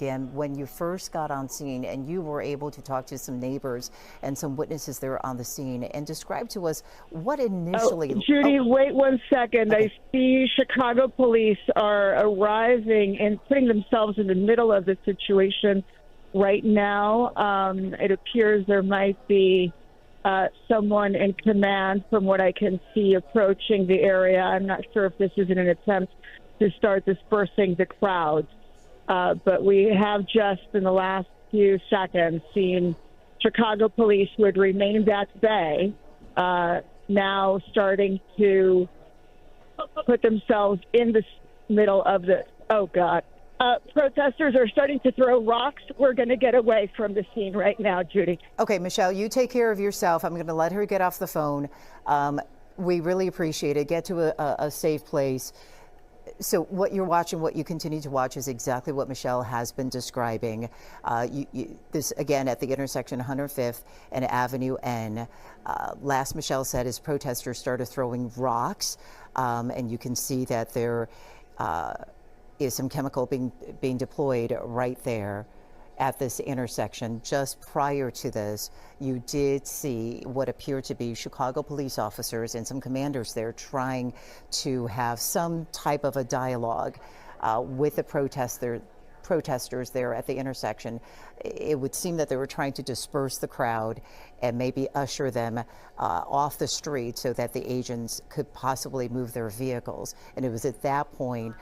Again, when you first got on scene and you were able to talk to some neighbors and some witnesses there on the scene and describe to us what initially. Judy, wait 1 second. Okay. I see Chicago police are arriving and putting themselves in the middle of the situation right now. It appears there might be someone in command, from what I can see, approaching the area. I'm not sure if this is in an attempt to start dispersing the crowds. But we have just in the last few seconds seen Chicago police, who had remained at bay, now starting to put themselves in the middle of the, oh God. Protesters are starting to throw rocks. We're going to get away from the scene right now, Judy. Okay, Michelle, you take care of yourself. I'm going to let her get off the phone. We really appreciate it. Get to a safe place. So what you're watching, what you continue to watch, is exactly what Michelle has been describing. This, again, at the intersection 105th and Avenue N. Last Michelle said is protesters started throwing rocks, and you can see that there is some chemical being deployed right there at this intersection. Just prior to this, you did see what appeared to be Chicago police officers and some commanders there trying to have some type of a dialogue with the protesters there at the intersection. It would seem that they were trying to disperse the crowd and maybe usher them off the street so that the agents could possibly move their vehicles. And it was at that point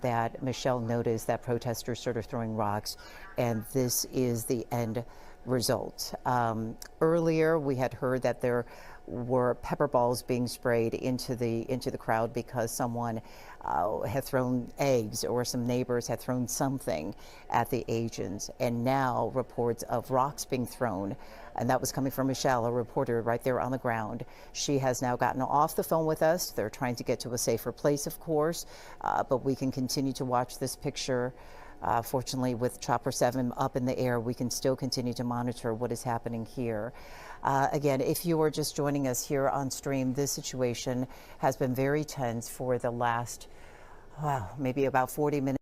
that Michelle noticed that protesters started throwing rocks, and this is the end result. Earlier, we had heard that there were pepper balls being sprayed into the crowd because someone had thrown eggs, or some neighbors had thrown something at the agents. And now reports of rocks being thrown, and that was coming from Michelle, a reporter right there on the ground. She has now gotten off the phone with us. They're trying to get to a safer place, of course, but we can continue to watch this picture. Fortunately, with Chopper 7 up in the air, we can still continue to monitor what is happening here. Again, if you are just joining us here on stream, this situation has been very tense for the last, maybe about 40 minutes.